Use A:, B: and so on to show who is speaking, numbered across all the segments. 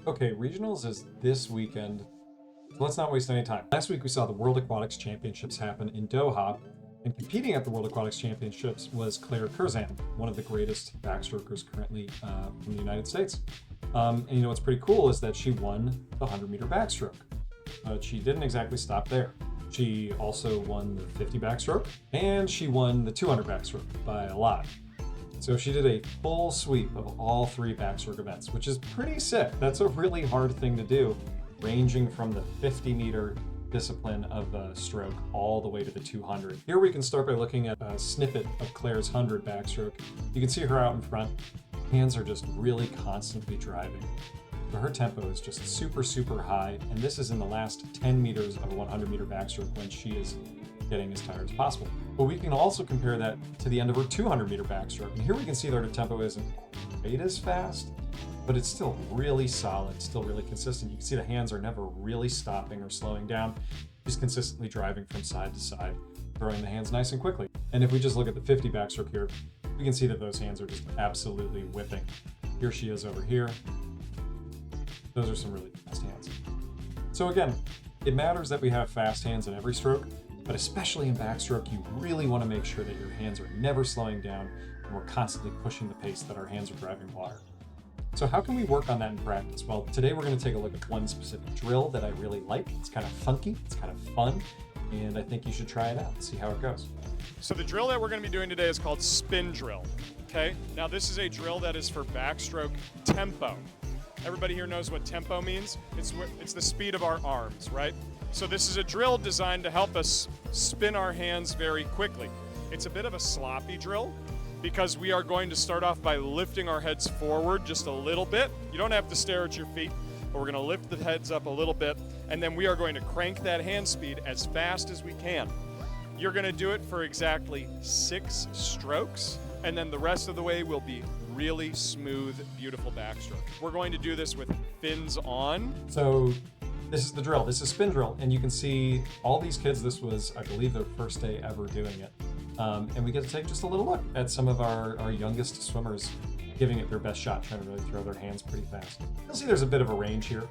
A: Okay, regionals is this weekend. So let's not waste any time. Last week we saw the World Aquatics Championships happen in Doha, and competing at the World Aquatics Championships was Claire Curzan, one of the greatest backstrokers currently from the United States. And you know what's pretty cool is that she won the 100-meter backstroke. But she didn't exactly stop there. She also won the 50 backstroke, and she won the 200 backstroke by a lot. So she did a full sweep of all 3 backstroke events, which is pretty sick. That's a really hard thing to do, ranging from the 50-meter discipline of a stroke all the way to the 200. Here we can start by looking at a snippet of Claire's 100 backstroke. You can see her out in front. Hands are just really constantly driving. So her tempo is just super, super high, and this is in the last 10 meters of a 100-meter backstroke when she is getting as tired as possible. But we can also compare that to the end of her 200-meter backstroke. And here we can see that her tempo isn't quite as fast, but it's still really solid, still really consistent. You can see the hands are never really stopping or slowing down. She's consistently driving from side to side, throwing the hands nice and quickly. And if we just look at the 50 backstroke here, we can see that those hands are just absolutely whipping. Here she is over here. Those are some really fast hands. So again, it matters that we have fast hands in every stroke, but especially in backstroke, you really want to make sure that your hands are never slowing down and we're constantly pushing the pace that our hands are driving water. So how can we work on that in practice? Well, today we're going to take a look at one specific drill that I really like. It's kind of funky, it's kind of fun, and I think you should try it out and see how it goes.
B: So the drill that we're going to be doing today is called spin drill. Okay, now this is a drill that is for backstroke tempo. Everybody here knows what tempo means. It's the speed of our arms, right? So this is a drill designed to help us spin our hands very quickly. It's a bit of a sloppy drill because we are going to start off by lifting our heads forward just a little bit. You don't have to stare at your feet, but we're going to lift the heads up a little bit, and then we are going to crank that hand speed as fast as we can. You're going to do it for exactly 6 strokes, and then the rest of the way will be really smooth, beautiful backstroke. We're going to do this with fins on.
A: So this is the drill. This is spin drill, and you can see all these kids. This was, I believe, their first day ever doing it. And we get to take just a little look at some of our youngest swimmers giving it their best shot, trying to really throw their hands pretty fast. You'll see there's a bit of a range here.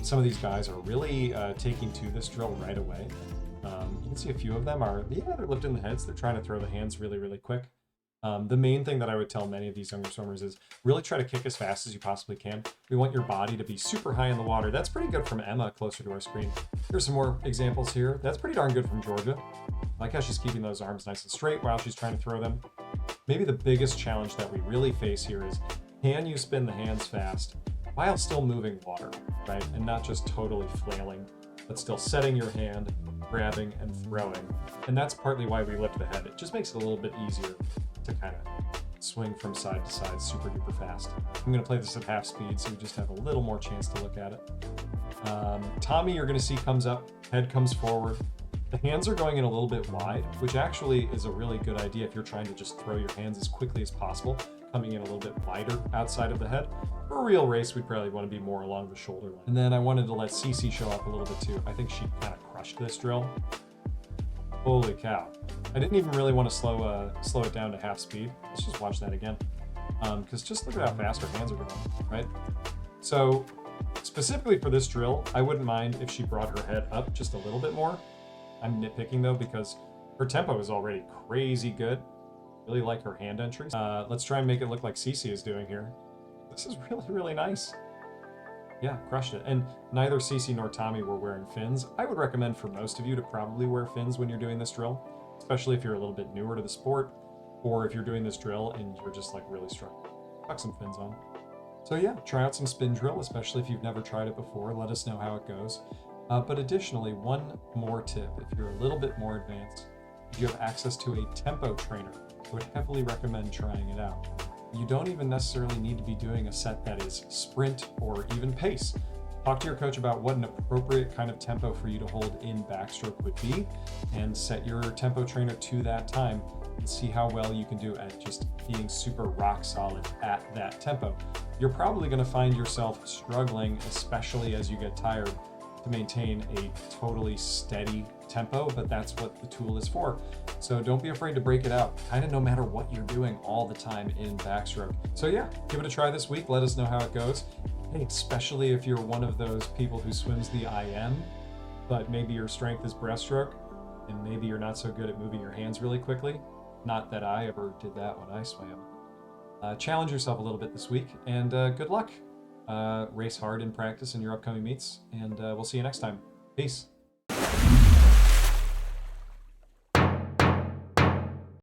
A: Some of these guys are really taking to this drill right away. You can see a few of them are, they're lifting the heads. They're trying to throw the hands really, really quick. The main thing that I would tell many of these younger swimmers is really try to kick as fast as you possibly can. We want your body to be super high in the water. That's pretty good from Emma closer to our screen. Here's some more examples here. That's pretty darn good from Georgia. I like how she's keeping those arms nice and straight while she's trying to throw them. Maybe the biggest challenge that we really face here is, can you spin the hands fast while still moving water, right? And not just totally flailing, but still setting your hand, grabbing and throwing. And that's partly why we lift the head. It just makes it a little bit easier to kind of swing from side to side super duper fast. I'm going to play this at half speed so we just have a little more chance to look at it. Tommy, you're going to see, comes up, head comes forward. The hands are going in a little bit wide, which actually is a really good idea if you're trying to just throw your hands as quickly as possible, coming in a little bit wider outside of the head. For a real race, we probably want to be more along the shoulder line. And then I wanted to let Cece show up a little bit too. I think she kind of crushed this drill. Holy cow. I didn't even really want to slow it down to half speed. Let's just watch that again. Because just look at how fast her hands are going, right? So specifically for this drill, I wouldn't mind if she brought her head up just a little bit more. I'm nitpicking though because her tempo is already crazy good. Really like her hand entries. Let's try and make it look like Cece is doing here. This is really, really nice. Yeah, crushed it. And neither Cece nor Tommy were wearing fins. I would recommend for most of you to probably wear fins when you're doing this drill, especially if you're a little bit newer to the sport, or if you're doing this drill and you're just like really struggling. Tuck some fins on. So yeah, try out some spin drill, especially if you've never tried it before. Let us know how it goes. But additionally, one more tip, if you're a little bit more advanced, if you have access to a tempo trainer, I would heavily recommend trying it out. You don't even necessarily need to be doing a set that is sprint or even pace. Talk to your coach about what an appropriate kind of tempo for you to hold in backstroke would be, and set your tempo trainer to that time and see how well you can do at just being super rock solid at that tempo. You're probably going to find yourself struggling, especially as you get tired, to maintain a totally steady tempo, but that's what the tool is for. So don't be afraid to break it out, kind of no matter what you're doing all the time in backstroke. So yeah, give it a try this week. Let us know how it goes. Hey, especially if you're one of those people who swims the IM, but maybe your strength is breaststroke, and maybe you're not so good at moving your hands really quickly. Not that I ever did that when I swam. Challenge yourself a little bit this week, and good luck. Race hard in practice in your upcoming meets, and we'll see you next time. Peace.